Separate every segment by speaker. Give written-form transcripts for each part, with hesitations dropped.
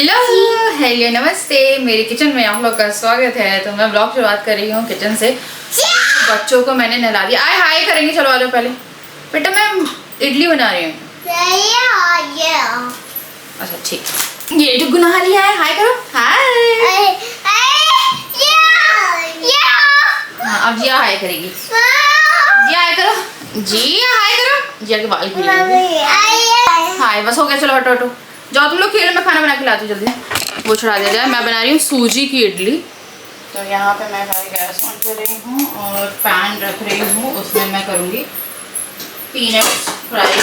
Speaker 1: Hello hello नमस्ते, मेरे kitchen में आप लोग का स्वागत है। तो मैं ब्लॉग शुरुआत कर रही हूँ किचन से। बच्चों को मैंने नहला दिया। आए हाय करेंगे, चलो आ जाओ। पहले बेटा मैं इडली बना रही हूँ। अच्छा ठीक, ये जो गुनाह लिया है, हाय करो। हाय। हाँ अब जिया हाय करेगी। जिया हाय करो, जिया हाय करो। जिया के बाल गिरे। हाय बस हो गया, चलो हटो हटो जाओ तुम लोग खेल। मैं खाना बना के लाती हूँ, जल्दी वो छुड़ा दिया जाए। मैं बना रही हूँ सूजी की इडली। तो यहाँ पे मैं भाई गैस ऑन कर रही हूँ और पैन रख रही हूँ, उसमें मैं करूँगी पीनट्स फ्राई।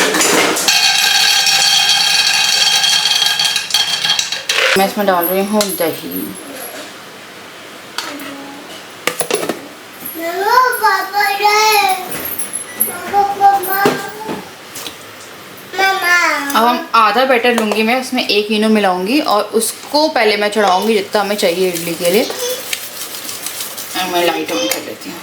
Speaker 1: मैं इसमें डाल रही हूँ दही। अब हम आधा बैटर लूँगी मैं, उसमें 1 इनो मिलाऊंगी और उसको पहले मैं चढ़ाऊंगी जितना हमें चाहिए इडली के लिए। और मैं लाइट ऑन कर लेती हूँ।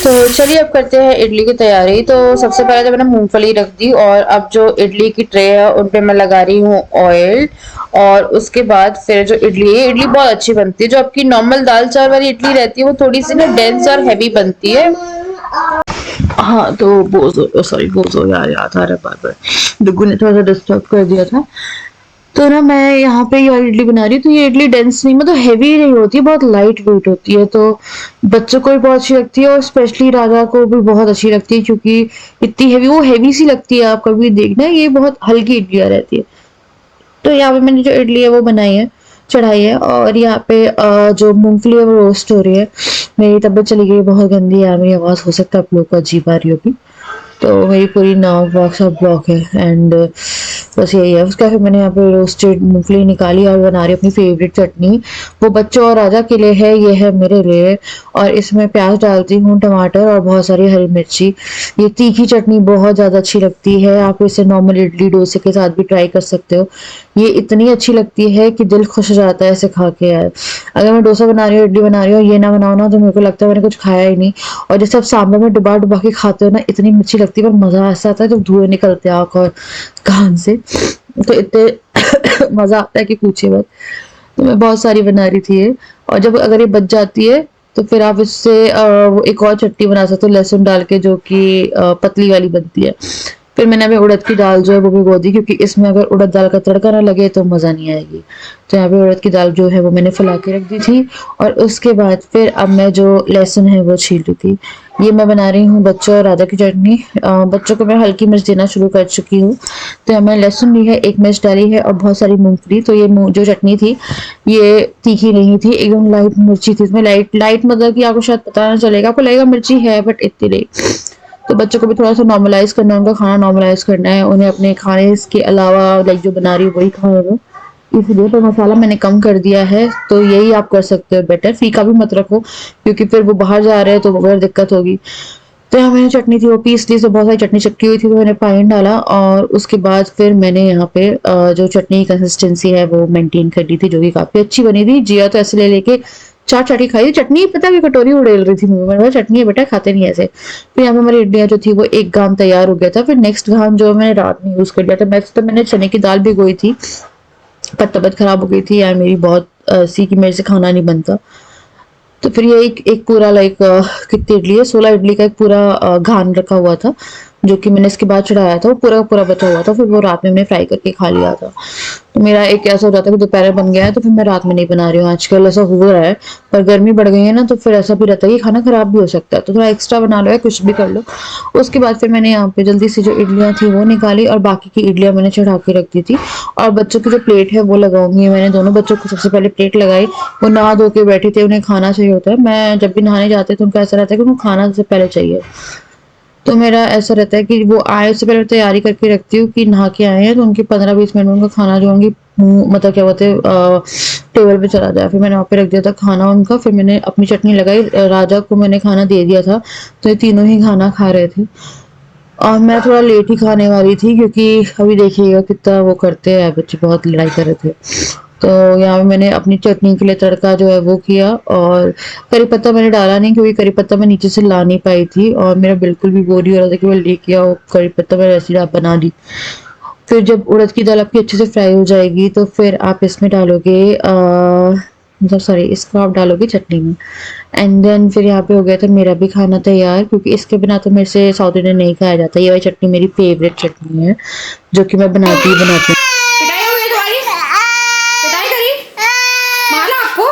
Speaker 1: तो चलिए अब करते हैं इडली की तैयारी। तो सबसे पहले तो मैंने मूंगफली रख दी और अब जो इडली की ट्रे है उन पे मैं लगा रही हूँ ऑयल। और उसके बाद फिर जो इडली है, इडली बहुत अच्छी बनती है। जो आपकी नॉर्मल दाल चावल वाली इडली रहती है वो थोड़ी सी ना डेंस और हैवी बनती है। हाँ तो बोझो, सॉरी बोझो यार, याद आ रहा है बार बार, डुगू ने थोड़ा सा डिस्टर्ब कर दिया था। तो ना मैं यहाँ पे ये इडली बना रही हूँ। तो ये इडली डेंस नहीं, मतलब हैवी नहीं होती, बहुत लाइट वेट होती है। तो बच्चों को भी बहुत अच्छी लगती है और स्पेशली राजा को भी बहुत अच्छी लगती है, क्योंकि इतनी हैवी, वो हैवी सी लगती है। आप कभी देखना, ये बहुत हल्की इडलियाँ रहती है। तो यहाँ पे मैंने जो इडली है वो बनाई है, चढ़ाई है। और यहाँ पे जो मूंगफली है वो रोस्ट हो रही है। मेरी तबीयत चली गई बहुत गंदी है, मेरी आवाज़ हो सकता है आप लोग को अजीब आ रही होगी। तो मेरी पूरी नाक वाक सब ब्लॉक है एंड बस यही है। उसका फिर मैंने यहाँ पे रोस्टेड मूंगफली निकाली और बना रही अपनी फेवरेट चटनी। वो बच्चों और राजा के लिए है, ये है मेरे लिए। और इसमें प्याज डालती हूँ, टमाटर और बहुत सारी हरी मिर्ची। ये तीखी चटनी बहुत ज़्यादा अच्छी लगती है। आप इसे नॉर्मल इडली डोसे के साथ भी ट्राई कर सकते हो। ये इतनी अच्छी लगती है कि दिल खुश हो जाता है ऐसे खा के यार। अगर मैं डोसा बना रही हूँ, इडली बना रही हूँ, ये ना बनाओ ना तो मेरे को लगता है मैंने कुछ खाया ही नहीं। और जैसे आप सांभर में डुबा डुबा के खाते हो ना, इतनी मिर्ची लगती है, पर मजा ऐसा आता है जब धुएं निकलते हैं आँख और कान से, तो इतने मजा आता है कि पूछिए मत। तो मैं बहुत सारी बना रही थी ये। और जब अगर ये बच जाती है तो फिर आप इससे वो एक और चटनी बना सकते हो लहसुन डाल के, जो कि पतली वाली बनती है। फिर मैंने अभी उड़द की दाल जो है वो भिगो दी, क्योंकि इसमें अगर उड़द दाल का तड़का ना लगे तो मज़ा नहीं आएगी। तो यहाँ पे उड़द की दाल जो है वो मैंने फुला के रख दी थी। और उसके बाद फिर अब मैं जो लहसुन है वो छील रही थी। ये मैं बना रही हूँ बच्चों और राधा की चटनी। बच्चों को मैं हल्की मिर्च देना शुरू कर चुकी हूँ। तो यहाँ मैंने लहसुन ली है, 1 मिर्च डाली है और बहुत सारी मूंगफली। तो ये जो चटनी थी ये तीखी नहीं थी, एकदम लाइट मिर्ची थी इसमें। लाइट लाइट मतलब कि आपको शायद पता ना चलेगा, आपको लगेगा मिर्ची है बट इतनी नहीं। तो बच्चों को भी थोड़ा सा नॉर्मलाइज करना है, उनका खाना नॉर्मलाइज करना है, उन्हें अपने खाने के अलावा लाइक जो बना रही हूँ वही खाए वो, इसलिए तो मसाला मैंने कम कर दिया है। तो यही आप कर सकते हो बेटर, फीका भी मत रखो क्योंकि फिर वो बाहर जा रहे हैं तो बहुत दिक्कत होगी। तो यहाँ मैंने चटनी थी वो पीस ली, तो बहुत सारी चटनी चक्की हुई थी तो मैंने पानी डाला। और उसके बाद फिर मैंने यहाँ पे जो चटनी की कंसिस्टेंसी है वो मेंटेन कर ली थी, जो कि काफ़ी अच्छी बनी थी। जिया तो ऐसे ले लेके 4 चाटी खाई चटनी, पता कि कटोरी उड़ेल रही थी मुंह में। मैंने चटनी है बेटा, खाते नहीं ऐसे। फिर यहाँ पे हमारी इडलियाँ जो थी वो एक घाम तैयार हो गया था। फिर नेक्स्ट घाम जो मैंने रात में यूज़ कर लिया था। नेक्स्ट तो मैंने चने की दाल भिगोई थी, पर तबीयत खराब हो गई थी यार मेरी बहुत सी, कि मेरे से खाना नहीं बनता। तो फिर ये एक पूरा लाइक कितनी इडली है, 16 इडली का एक पूरा घान रखा हुआ था, जो कि मैंने इसके बाद चढ़ाया था। वो पूरा पूरा बचा हुआ था, फिर वो रात में मैंने फ्राई करके खा लिया था। तो मेरा एक ऐसा हो जाता है कि दोपहर बन गया है तो फिर मैं रात में नहीं बना रही हूँ। आजकल ऐसा हो रहा है, पर गर्मी बढ़ गई है ना तो फिर ऐसा भी रहता है कि खाना खराब भी हो सकता है। तो थोड़ा एक्स्ट्रा बना लो या कुछ भी कर लो। उसके बाद फिर मैंने यहाँ पे जल्दी से जो इडलियाँ थी वो निकाली और बाकी की इडलियाँ मैंने चढ़ा के रख दी थी। और बच्चों की जो प्लेट है वो लगाऊंगी। मैंने दोनों बच्चों को सबसे पहले प्लेट लगाई। वो नहा धो के बैठे थे, उन्हें खाना चाहिए होता है। मैं जब भी नहाने जाते हैं तो उनको ऐसा रहता है कि उनको खाना से पहले चाहिए। तो मेरा ऐसा रहता है कि वो आए उससे पहले तैयारी करके रखती हूँ कि नहा के आए हैं तो उनकी 15-20 मिनट में उनका खाना जो उनकी मतलब क्या बोलते हैं टेबल पे चला जाए। फिर मैंने वहाँ पे रख दिया था खाना उनका। फिर मैंने अपनी चटनी लगाई, राजा को मैंने खाना दे दिया था। तो ये तीनों ही खाना खा रहे थे और मैं थोड़ा लेट ही खाने वाली थी, क्योंकि अभी देखिएगा कितना वो करते हैं बच्चे, बहुत लड़ाई कर रहे थे। तो यहाँ पे मैंने अपनी चटनी के लिए तड़का जो है वो किया, और करी पत्ता मैंने डाला नहीं क्योंकि करी पत्ता मैं नीचे से ला नहीं पाई थी और मेरा बिल्कुल भी बोर नहीं हो रहा था कि मैं लेके आओ करी पत्ता, मैंने ऐसी बना दी। फिर जब उड़द की दाल आपकी अच्छे से फ्राई हो जाएगी तो फिर आप इसमें डालोगे मतलब सॉरी इसको आप डालोगे चटनी में। एंड देन फिर यहाँ पे हो गया था मेरा भी खाना तैयार, क्योंकि इसके बिना तो मेरे से साउथ इंडियन नहीं खाया जाता। ये वाली चटनी मेरी फेवरेट चटनी है जो कि मैं बनाती ही बनाती हूँ।
Speaker 2: पिटाई हो गई तुम्हारी? पिटाई करी? मारा आपको?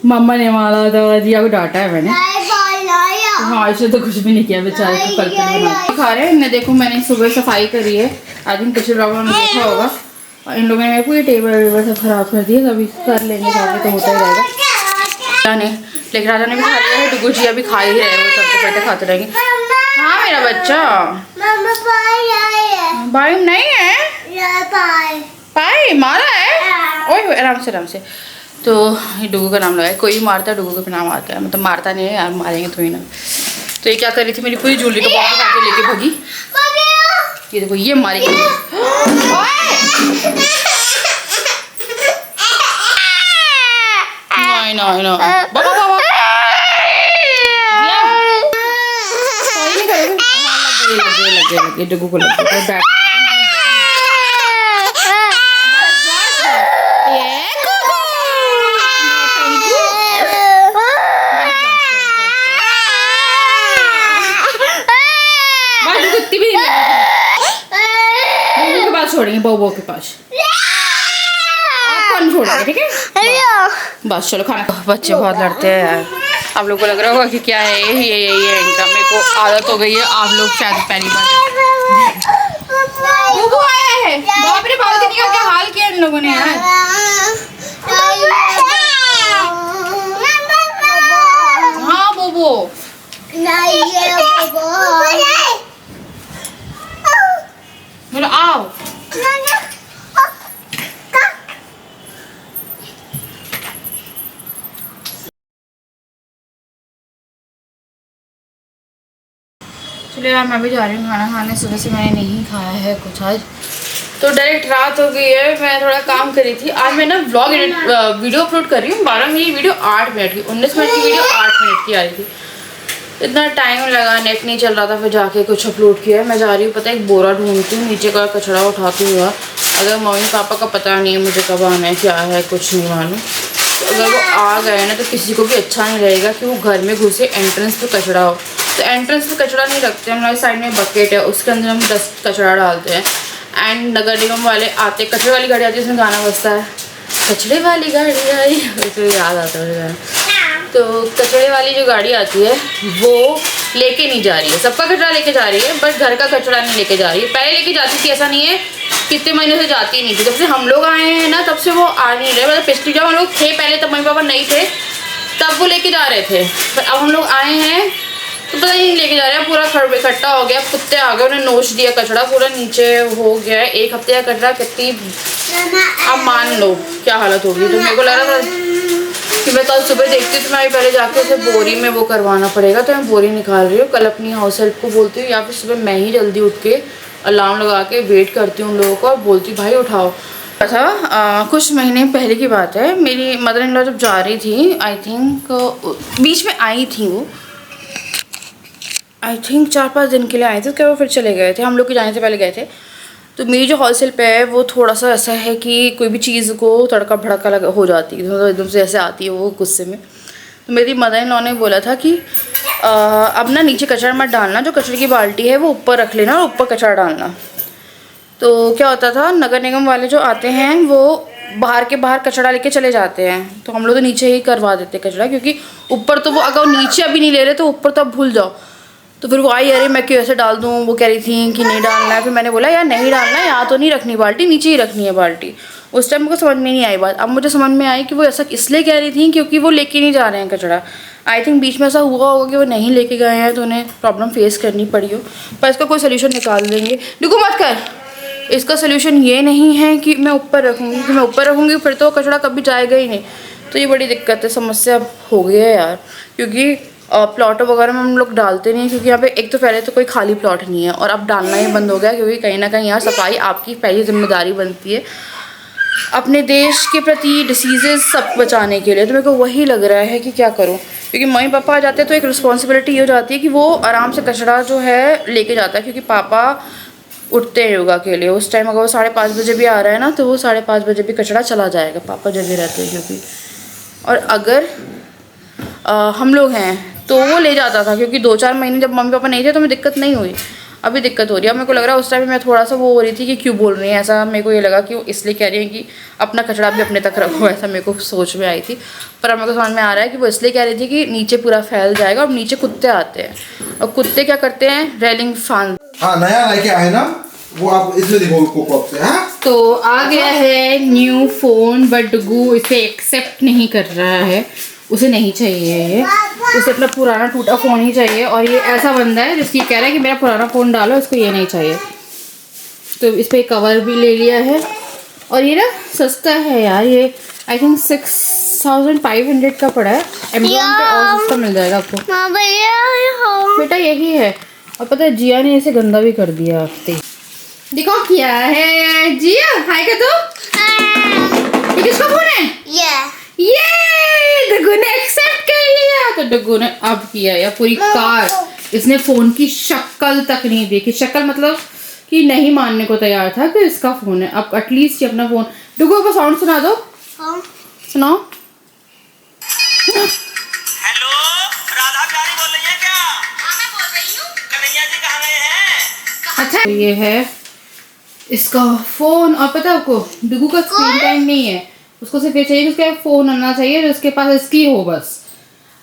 Speaker 2: मम्मा ने मारा था, दिया को डांटा है मैंने। हाँ ऐसे तो कुछ भी नहीं किया बेचारे को, कल बना खा रहे हैं। इन्हें देखो मैंने सुबह सफाई करी है, आई थिंक पिछले ब्लॉग में देखा होगा। और इन लोगों ने पूरी टेबल वेबल सब खराब कर दिए, अभी कर लेंगे साथ तो होता ही रहेगा। नहीं लेकिन राजा ने भी खा लिया है, डुगू जिया भी खा ही रहे, वो सबसे पहले खाते रहेंगे। हाँ मेरा बच्चा भाई नहीं है, पाई मारा है। ओए आराम से आराम से। तो ये डुगू का नाम लगा है, कोई भी मारता है डुगू का नाम आता है, मतलब मारता नहीं है यार, मारेंगे तो ही ना। तो ये क्या कर रही थी, मेरी पूरी ज्वेलरी का बॉक्स उठा के लेके भागी। ये देखो ये मारेगी। नहीं नहीं बाबा बाबा लगे डुगू को लगे। छोड़ेंगे बो के पास, आपको नहीं छोड़ेंगे ठीक है। बस चलो खाना। बच्चे बहुत लड़ते हैं यार, आप लोग को लग रहा होगा कि क्या है ये इनका, मेरे को आदत हो गई है। आप लोग शायद पहली बार बुबू आया है। बाप रे बाप का क्या हाल किया इन लोगों ने यार। हाँ बुबू बोलो आओ। चलिए यार मैं भी जा रही हूँ खाना खाने, सुबह से मैंने नहीं खाया है कुछ आज, तो डायरेक्ट रात हो गई है। मैं थोड़ा काम करी थी आज, मैं ना व्लॉग वीडियो अपलोड कर रही हूँ। 12 मिनट की वीडियो 8 मिनट की, 19 मिनट की वीडियो 8 मिनट की आ रही थी। इतना टाइम लगा, नेट नहीं चल रहा था, फिर जाके कुछ अपलोड किया है। मैं जा रही हूँ पता है एक बोरा ढूंढती हूँ, नीचे का कचरा उठाती हुआ। अगर मम्मी पापा का पता नहीं है मुझे कब आना है क्या है कुछ नहीं मालूम, तो अगर वो आ गए ना तो किसी को भी अच्छा नहीं रहेगा कि वो घर में घुसे एंट्रेंस पे कचरा हो। तो एंट्रेंस पे कचरा नहीं रखते, हमारे साइड में बकेट है, उसके अंदर हम डस्ट कचरा डालते हैं। एंड नगर निगम वाले आते, कचरे वाली गाड़ी आती है, उसमें गाना बजता है कचरे वाली गाड़ी आई, तो याद आता है गाना। तो कचरे वाली जो गाड़ी आती है वो लेके नहीं जा रही है, सबका कचरा लेके जा रही है, बट घर का कचरा नहीं लेके जा रही है। पहले लेके जाती थी, ऐसा नहीं है, कितने महीने से जाती नहीं थी। जब से हम लोग आए हैं ना तब से वो आ नहीं रहे, मतलब पिछली जब हम लोग थे पहले तब मम्मी पापा नहीं थे तब वो लेके जा रहे थे, पर अब हम लोग आए हैं तो पता नहीं लेके जा रहे हैं। पूरा खड़ इकट्ठा हो गया, कुत्ते आ गए, उन्हें नोच दिया कचरा, पूरा नीचे हो गया है। 1 हफ्ते का कचरा कितनी, अब मान लो क्या हालत होगी। तो मेरे को लग रहा था कि मैं कल सुबह देखती तो मैं पहले जाके उसे बोरी में वो करवाना पड़ेगा, तो मैं बोरी निकाल रही हूँ। कल अपनी हाउस हेल्प को बोलती हूँ या फिर सुबह मैं ही जल्दी उठ के अलार्म लगा के वेट करती हूँ उन लोगों को और बोलती हूँ भाई उठाओ। अच्छा कुछ महीने पहले की बात है, मेरी मदर इन लॉ जब जा रही थी, आई थिंक बीच में आई थी वो, आई थिंक 4-5 दिन के लिए आए थे, क्या वो फिर चले गए थे, हम लोग के जाने से पहले गए थे। तो मेरी जो होलसेल पे है वो थोड़ा सा ऐसा है कि कोई भी चीज़ को तड़का भड़का लगा हो जाती है, तो एकदम से ऐसे आती है वो गुस्से में। तो मेरी मदर इन लॉ ने बोला था कि अब ना नीचे कचरा मत डालना, जो कचरे की बाल्टी है वो ऊपर रख लेना और ऊपर कचरा डालना। तो क्या होता था, नगर निगम वाले जो आते हैं वो बाहर के बाहर कचरा लेके चले जाते हैं, तो हम लोग तो नीचे ही करवा देते कचरा, क्योंकि ऊपर तो वो अगर नीचे अभी नहीं ले रहे तो ऊपर तो अब भूल जाओ। तो फिर वो आई, अरे मैं क्यों ऐसे डाल दूँ, वो कह रही थी कि नहीं डालना है। फिर मैंने बोला यार नहीं डालना है, यहाँ तो नहीं रखनी बाल्टी, नीचे ही रखनी है बाल्टी। उस टाइम मुझे समझ में नहीं आई बात, अब मुझे समझ में आई कि वो ऐसा इसलिए कह रही थी क्योंकि वो लेके नहीं जा रहे हैं कचरा। आई थिंक बीच में ऐसा हुआ होगा कि वो नहीं लेके गए हैं तो उन्हें प्रॉब्लम फेस करनी पड़ी हो, पर इसका कोई सोल्यूशन निकाल देंगे। देखो मत कर, इसका सोल्यूशन ये नहीं है कि मैं ऊपर रखूँगी, कि मैं ऊपर रखूँगी फिर तो कचरा कभी जाएगा ही नहीं। तो ये बड़ी दिक्कत है, समस्या हो गई है यार, क्योंकि प्लॉटों वगैरह में हम लोग डालते नहीं, क्योंकि यहाँ पे एक तो पहले तो कोई खाली प्लॉट नहीं है, और अब डालना ही बंद हो गया, क्योंकि कहीं ना कहीं यहाँ सफाई आपकी पहली जिम्मेदारी बनती है अपने देश के प्रति, डिसीजेज सब बचाने के लिए। तो मेरे को वही लग रहा है कि क्या करूँ, क्योंकि मम्मी पापा आ जाते हैं तो एक रिस्पॉन्सिबिलिटी ये हो जाती है कि वो आराम से कचरा जो है लेके जाता है, क्योंकि पापा उठते हैं योगा के लिए। उस टाइम अगर वो 5:30 बजे भी आ रहा है ना, तो वो 5:30 बजे भी कचरा चला जाएगा, पापा जगह रहते हैं क्योंकि। और अगर हम लोग हैं तो वो ले जाता था, क्योंकि 2-4 महीने जब मम्मी पापा नहीं थे तो मुझे दिक्कत नहीं हुई, अभी दिक्कत हो रही है। मेरे को लग रहा है उस टाइम मैं थोड़ा सा वो हो रही थी कि क्यों बोल रही है ऐसा, मेरे को ये लगा कि वो इसलिए कह रही है कि अपना कचरा भी अपने तक रखो, ऐसा मेरे को सोच में आई थी। पर अब मेरे को समझ में आ रहा है कि वो इसलिए कह रही थी कि नीचे पूरा फैल जाएगा, और नीचे कुत्ते आते हैं, और कुत्ते क्या करते हैं, रेलिंग फांद।
Speaker 3: हाँ, नया लेके आए ना वो, आप इसमें देखो पॉप से। हाँ,
Speaker 2: तो आ गया है न्यू फ़ोन, बट डुगू इसे एक्सेप्ट नहीं कर रहा है, उसे नहीं चाहिए ये, उसे अपना पुराना टूटा फ़ोन ही चाहिए। और ये ऐसा बंदा है जिसकी कह रहा है कि मेरा पुराना फ़ोन डालो, इसको ये नहीं चाहिए। तो इस पर कवर भी ले लिया है, और ये ना सस्ता है यार, ये आई थिंक 6500 का पड़ा है अमेज़ॉन पे, और सस्ता मिल जाएगा आपको। बेटा यही है। और पता है जिया ने इसे गंदा भी कर दिया हफ्ते। देखो क्या है जिया, हाय कर दो। ये किसका फोन है? ये डग्गू ने एक्सेप्ट कर लिया। तो डग्गू ने अब किया या पूरी कार, इसने फोन की शक्ल तक नहीं देखी, शक्ल मतलब कि नहीं मानने को तैयार था कि इसका फोन है। अब एटलीस्ट ये अपना फोन, डग्गू को साउंड सुना दो। सुनाओ।
Speaker 4: हेलो, राधा प्यारी बोल रही है क्या? हाँ मैं बोल रही हूँ। कन्हैया जी कहाँ गए हैं?
Speaker 2: अच्छा ये है इसका फोन। और पता है आपको डुगू का स्क्रीन टाइम नहीं है, उसको सिर्फ ये चाहिए कि उसका फोन आना चाहिए जो उसके पास इसकी हो बस।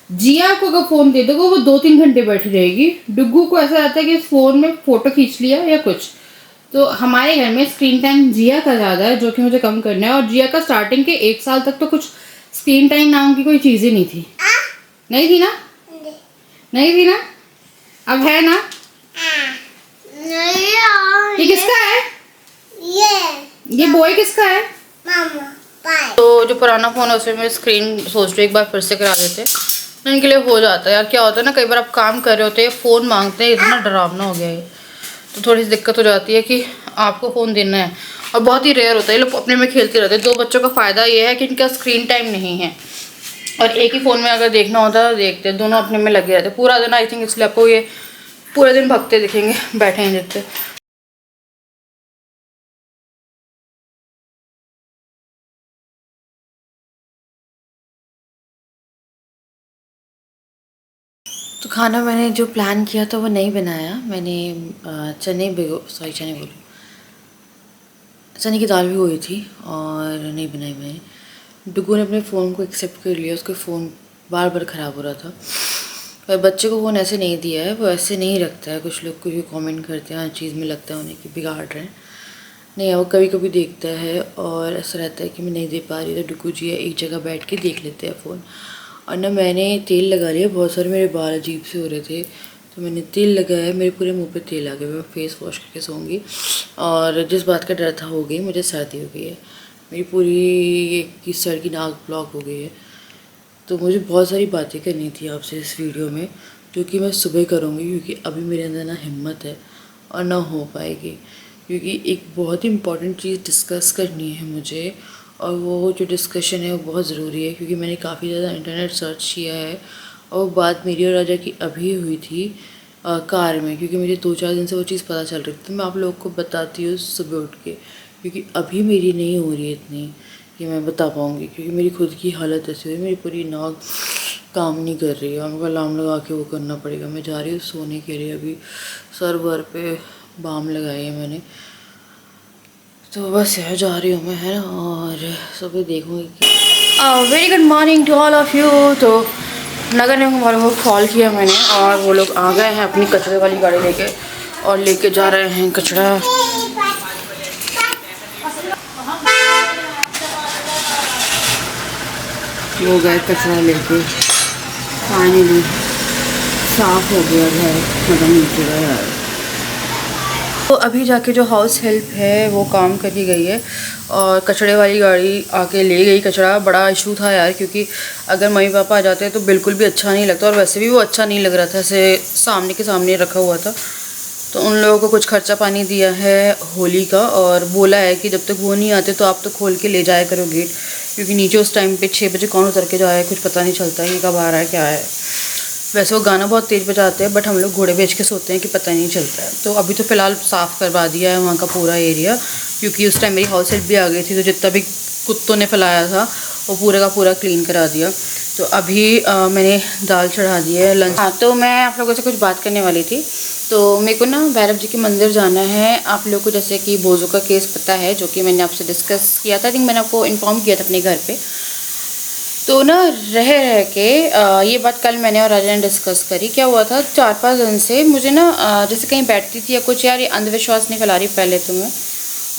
Speaker 2: जिया को अगर फोन दे दोगे वो 2-3 घंटे बैठी रहेगी। डुगू को ऐसा रहता है कि फोन में फोटो खींच लिया या कुछ। तो हमारे घर में स्क्रीन टाइम जिया का ज़्यादा है, जो कि मुझे कम करना है। और जिया का स्टार्टिंग के 1 साल तक तो कुछ स्क्रीन टाइम नाम की कोई चीज़ ही नहीं थी। नहीं थी ना? नहीं थी ना? अब है ना? ये किसका है? ये बॉय किसका है? तो जो पुराना फ़ोन है उसमें मैं स्क्रीन सोच रही हूँ एक बार फिर से करा देते, इनके लिए हो जाता है यार। क्या होता है ना, कई बार आप काम कर रहे होते हैं, फ़ोन मांगते हैं, इतना डरावना हो गया है, तो थोड़ी सी दिक्कत हो जाती है कि आपको फ़ोन देना है। और बहुत ही रेयर होता है, ये लोग अपने में खेलते रहते हैं। 2 बच्चों का फ़ायदा ये है कि इनका स्क्रीन टाइम नहीं है, और एक ही फ़ोन में अगर देखना होता है देखते हैं, दोनों अपने में लगे रहते पूरा दिन। आई थिंक इसलिए आपको ये पूरे दिन भगते दिखेंगे, बैठे हैं जितने। तो खाना मैंने जो प्लान किया था वो नहीं बनाया। मैंने चने की दाल भी हुई थी और नहीं बनाई मैंने। डुगू ने अपने फ़ोन को एक्सेप्ट कर लिया, उसका फ़ोन बार बार ख़राब हो रहा था। पर बच्चे को फ़ोन ऐसे नहीं दिया है, वो ऐसे नहीं रखता है। कुछ लोग कोई कमेंट करते हैं हर चीज़ में लगता है उन्हें कि बिगाड़ रहे हैं, नहीं वो कभी कभी देखता है, और ऐसा रहता है कि मैं नहीं दे पा रही, तो डुगू जी एक जगह बैठ के देख लेते हैं फ़ोन। और ना मैंने तेल लगा लिया, बहुत सारे मेरे बाल अजीब से हो रहे थे तो मैंने तेल लगाया, मेरे पूरे मुंह पे तेल आ गया। मैं फेस वॉश करके सोऊंगी। और जिस बात का डर था हो गई, मुझे सर्दी हो गई है, मेरी पूरी की सर की नाक ब्लॉक हो गई है। तो मुझे बहुत सारी बातें करनी थी आपसे इस वीडियो में, जो कि मैं सुबह करूँगी, क्योंकि अभी मेरे अंदर ना हिम्मत है और ना हो पाएगी, क्योंकि एक बहुत ही इम्पॉर्टेंट चीज़ डिस्कस करनी है मुझे। और वो जो डिस्कशन है वो बहुत ज़रूरी है, क्योंकि मैंने काफ़ी ज़्यादा इंटरनेट सर्च किया है, और वो बात मेरी और राजा की अभी हुई थी कार में, क्योंकि मुझे 2-4 दिन से वो चीज़ पता चल रही थी। तो मैं आप लोगों को बताती हूँ सुबह उठ के, क्योंकि अभी मेरी नहीं हो रही है इतनी कि मैं बता पाऊँगी, क्योंकि मेरी खुद की हालत ऐसी हुई, मेरी पूरी नाक काम नहीं कर रही है, और मेरे को अलार्म लगा के वो करना पड़ेगा। मैं जा रही हूँ सोने के लिए, अभी सर भर पे बाम लगाई है मैंने, तो बस यार जा रही हूँ मैं, है ना। और सुबह देखूँगी। Very good morning to all of you. तो नगर निगम वालों को कॉल किया मैंने, और वो लोग आ गए हैं अपनी कचरे वाली गाड़ी लेके, और लेके जा रहे हैं कचरा। वो गए कचरा लेके, फाइनली साफ हो गया घर, मतलब नीचे का यार। तो अभी जाके जो हाउस हेल्प है वो काम करी गई है और कचड़े वाली गाड़ी आके ले गई कचड़ा। बड़ा इशू था यार, क्योंकि अगर मम्मी पापा आ जाते तो बिल्कुल भी अच्छा नहीं लगता, और वैसे भी वो अच्छा नहीं लग रहा था, ऐसे सामने के सामने रखा हुआ था। तो उन लोगों को कुछ खर्चा पानी दिया है होली का, और बोला है कि जब तक वो नहीं आते तो आप तो खोल के ले जाया करो गेट, क्योंकि नीचे उस टाइम पे 6 बजे कौन उतर के जाए, कुछ पता नहीं चलता ये कब आ रहा है क्या है। वैसे वो गाना बहुत तेज़ बजाते हैं, बट हम लोग घोड़े बेच के सोते हैं कि पता नहीं चलता है। तो अभी तो फ़िलहाल साफ़ करवा दिया है वहाँ का पूरा एरिया, क्योंकि उस टाइम मेरी हाउस हेल्प भी आ गई थी, तो जितना भी कुत्तों ने फैलाया था वो पूरे का पूरा क्लीन करा दिया। तो अभी मैंने दाल चढ़ा दी है लंच। हाँ, तो मैं आप लोगों से कुछ बात करने वाली थी। तो मेरे को ना भैरव जी के मंदिर जाना है। आप लोगों को जैसे कि बोझों का केस पता है, जो कि मैंने आपसे डिस्कस किया था, आई थिंक मैंने आपको इन्फॉर्म किया था अपने घर पे। तो ना रह के ये बात कल मैंने और राजा ने डिस्कस करी। क्या हुआ था, 4-5 दिन से मुझे ना जैसे कहीं बैठती थी या कुछ, यार ये अंधविश्वास नहीं फैला रही पहले तो मैं,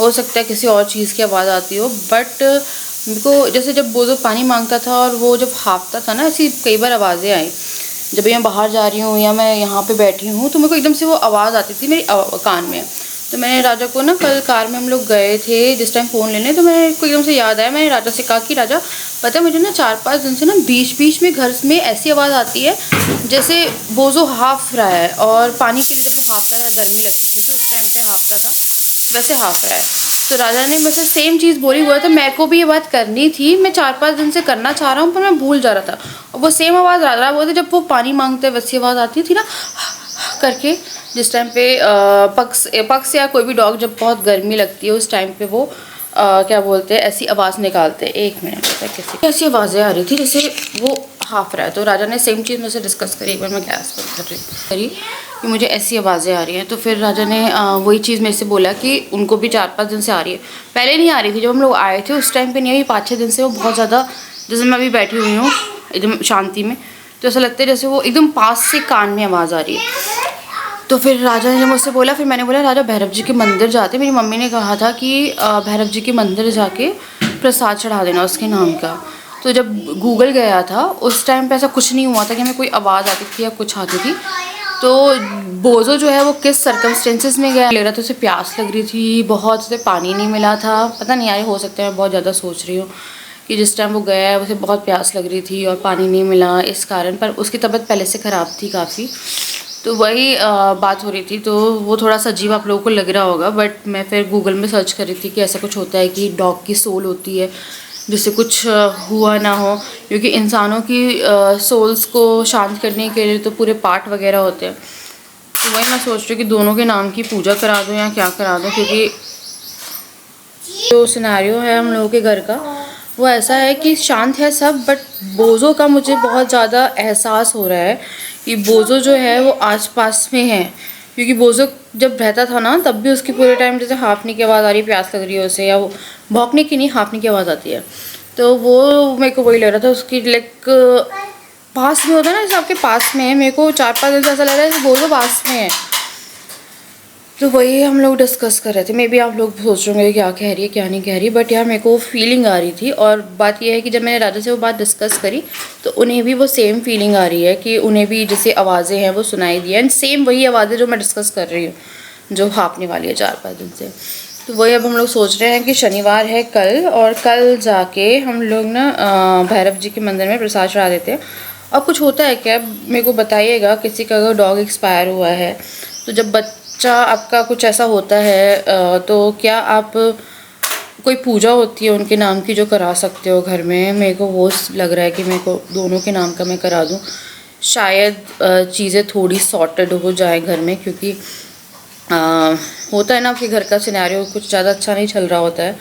Speaker 2: हो सकता है किसी और चीज़ की आवाज़ आती हो, बट मेरे को जैसे जब बोझो पानी मांगता था और वो जब हाँफता था ना, ऐसी कई बार आवाज़ें आई। जब मैं बाहर जा रही हूँ या मैं यहाँ पे बैठी हूँ तो मेरे को एकदम से वो आवाज़ आती थी मेरी कान में। तो मैंने राजा को ना, कल कार में हम लोग गए थे जिस टाइम फ़ोन लेने, तो मेरे को एकदम से याद आया, मैंने राजा से कहा कि राजा पता है मुझे ना 4-5 दिन से ना बीच बीच में घर में ऐसी आवाज़ आती है जैसे बोझो हाँफ रहा है, और पानी के लिए जब वो हाँफता था गर्मी लगती थी तो उस टाइम पे हाँफता था, वैसे हाँफ रहा है। तो राजा ने मुझसे सेम चीज़ बोली हुआ था, मेरे को भी ये बात करनी थी, मैं 4-5 दिन से करना चाह रहा हूँ पर मैं भूल जा रहा था। और वो सेम आवाज़ राजा बोलते जब वो पानी मांगते वैसी आवाज़ आती थी ना करके, जिस टाइम पे पक्स या कोई भी डॉग जब बहुत गर्मी लगती है उस टाइम पे वो क्या बोलते हैं ऐसी आवाज़ निकालते हैं। 1 मिनट, पता है कैसी ऐसी आवाज़ें आ रही थी जैसे वो हाफ रहा है। तो राजा ने सेम चीज़ मुझसे डिस्कस करी, एक बार मैं गैस बंद कर रही कि मुझे ऐसी आवाज़ें आ रही हैं। तो फिर राजा ने वही चीज़ मेरे से बोला कि उनको भी 4-5 दिन से आ रही है। पहले नहीं आ रही थी, जब हम लोग आए थे उस टाइम पे नहीं आई, 5-6 दिन से वो बहुत ज़्यादा, जैसे मैं अभी बैठी हुई हूँ एकदम शांति में, तो ऐसा लगता है जैसे वो एकदम पास से कान में आवाज़ आ रही है। तो फिर राजा ने जब मुझसे बोला, फिर मैंने बोला राजा भैरव जी के मंदिर जाते, मेरी मम्मी ने कहा था कि भैरव जी के मंदिर जाके प्रसाद चढ़ा देना उसके नाम का। तो जब गूगल गया था उस टाइम पे ऐसा कुछ नहीं हुआ था कि हमें कोई आवाज़ आती थी या कुछ आती थी। तो बोझो जो है वो किस सर्कमस्टेंसेस में गया ले रहा था, उसे प्यास लग रही थी बहुत, उसे पानी नहीं मिला था, पता नहीं यार, हो सकता है मैं बहुत ज़्यादा सोच रही हूँ कि जिस टाइम वो गया है उसे बहुत प्यास लग रही थी और पानी नहीं मिला इस कारण, पर उसकी तबीयत पहले से ख़राब थी काफ़ी। तो वही बात हो रही थी, तो वो थोड़ा सा अजीब आप लोगों को लग रहा होगा, बट मैं फिर गूगल में सर्च कर रही थी कि ऐसा कुछ होता है कि डॉग की सोल होती है जिससे कुछ हुआ ना हो, क्योंकि इंसानों की सोल्स को शांत करने के लिए तो पूरे पार्ट वगैरह होते हैं। तो वही मैं सोच रही हूँ कि दोनों के नाम की पूजा करा दूँ या क्या करा दूँ, क्योंकि जो सिनेरियो है हम लोगों के घर का वो ऐसा है कि शांत है सब, बट बोझो का मुझे बहुत ज़्यादा एहसास हो रहा है कि बोझो जो है वो आसपास में है। क्योंकि बोझो जब रहता था ना तब भी उसकी पूरे टाइम जैसे हाँफने की आवाज़ आ रही है, प्यास लग रही है उसे, या वो भौंकने की नहीं हाँफने की आवाज़ आती है। तो वो मेरे को वही लग रहा था, उसकी लाइक पास में होता है ना, जैसे आपके पास में है, मेरे को 4-5 दिन से ऐसा लग रहा है कि बोझो पास में है। तो वही हम लोग डिस्कस कर रहे थे। मे बी आप लोग सोच रहे होंगे क्या कह रही है क्या नहीं कह रही, बट यार मेरे को फीलिंग आ रही थी। और बात यह है कि जब मैंने राजा से वो बात डिस्कस करी तो उन्हें भी वो सेम फीलिंग आ रही है कि उन्हें भी जैसे आवाज़ें हैं वो सुनाई दी है, एंड सेम वही आवाज़ें जो मैं डिस्कस कर रही हूँ जो हाँफने वाली है 4-5 दिन से। तो वही अब हम लोग सोच रहे हैं कि शनिवार है कल, और कल जाके हम लोग ना भैरव जी के मंदिर में प्रसाद चढ़ा देते हैं। और कुछ होता है क्या, मेरे को बताइएगा, किसी का अगर डॉग एक्सपायर हुआ है तो जब बच्चा आपका कुछ ऐसा होता है तो क्या आप कोई पूजा होती है उनके नाम की जो करा सकते हो घर में? मेरे को वो लग रहा है कि मेरे को दोनों के नाम का मैं करा दूँ, शायद चीज़ें थोड़ी सॉर्टेड हो जाए घर में, क्योंकि होता है ना आपके घर का सिनेरियो कुछ ज़्यादा अच्छा नहीं चल रहा होता है।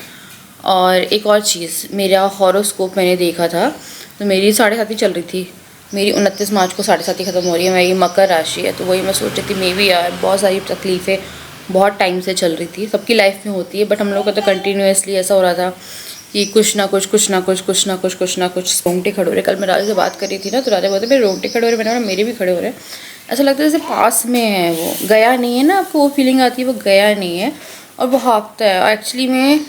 Speaker 2: और एक और चीज़, मेरा हॉरोस्कोप मैंने देखा था तो मेरी 7.5 चल रही थी, मेरी 29 मार्च को 7.5 ख़त्म हो रही है, मेरी मकर राशि है। तो वही मैं सोच रही थी, मे भी यार बहुत सारी तकलीफ़ें बहुत टाइम से चल रही थी, सबकी लाइफ में होती है, बट हम लोग का तो कंटिन्यूसली ऐसा हो रहा था कि कुछ ना कुछ रोंगटे खड़े हो रहे। कल मैं राजा से बात कर रही थी ना, तो राजा बोलते मेरे रोंगटे खड़े हो रहे, मैंने बोला मेरे भी खड़े हो रहे हैं। ऐसा लगता है जैसे पास में है, वो गया नहीं है ना, आपको वो फीलिंग आती है वो गया नहीं है और वो हाँफता है। एक्चुअली में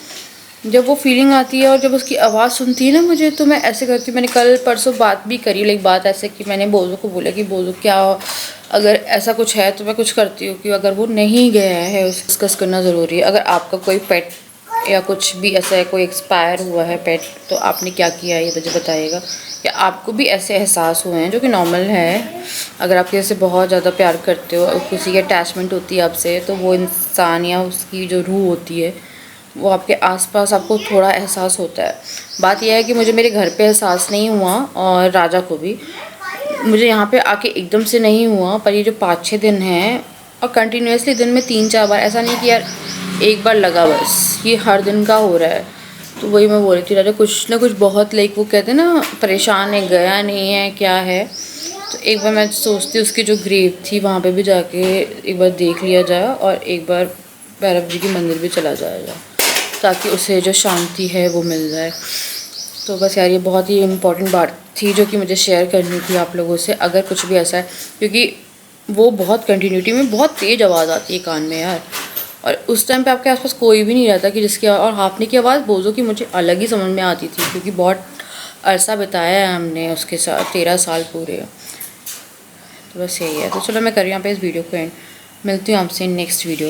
Speaker 2: जब वो फीलिंग आती है और जब उसकी आवाज़ सुनती है ना मुझे, तो मैं ऐसे करती हूँ। मैंने कल परसों बात भी करी, लाइक बात ऐसे कि मैंने बोजो को बोला कि बोजो क्या अगर ऐसा कुछ है तो मैं कुछ करती हूँ कि अगर वो नहीं गया है उसको डिस्कस करना ज़रूरी है। अगर आपका कोई पेट या कुछ भी ऐसा है, कोई एक्सपायर हुआ है पेट, तो आपने क्या किया है ये मुझे बताइएगा। या आपको भी ऐसे एहसास हुए हैं जो कि नॉर्मल है। अगर आप किसी से बहुत ज़्यादा प्यार करते हो और किसी की अटैचमेंट होती है आपसे, तो वो इंसान या उसकी जो रूह होती है वो आपके आसपास आपको थोड़ा एहसास होता है। बात यह है कि मुझे मेरे घर पे एहसास नहीं हुआ और राजा को भी, मुझे यहाँ पे आके एकदम से नहीं हुआ। पर ये जो 5-6 दिन हैं और कंटिन्यूसली दिन में 3-4 बार, ऐसा नहीं कि यार एक बार लगा, बस ये हर दिन का हो रहा है। तो वही मैं बोल रही थी राजा, कुछ ना कुछ बहुत, लाइक वो कहते हैं ना, परेशान है, गया नहीं है, क्या है। तो एक बार मैं सोचती उसकी जो ग्रेव थी वहाँ पे भी जाके एक बार देख लिया जाए और एक बार भैरव जी की मंदिर भी चला जाएगा, ताकि उसे जो शांति है वो मिल जाए। तो बस यार ये बहुत ही इम्पोर्टेंट बात थी जो कि मुझे शेयर करनी थी आप लोगों से। अगर कुछ भी ऐसा है, क्योंकि वो बहुत कंटिन्यूटी में बहुत तेज़ आवाज़ आती है कान में यार, और उस टाइम पे आपके आसपास कोई भी नहीं रहता कि जिसकी, और हाफने की आवाज़ बोझो की मुझे अलग ही समझ में आती थी, क्योंकि बहुत अरसा बिताया है हमने उसके साथ, 13 साल पूरे। तो बस यही है। तो चलो मैं कर रही हूँ यहाँ पे इस वीडियो को एंड, मिलती हूँ आपसे नेक्स्ट वीडियो।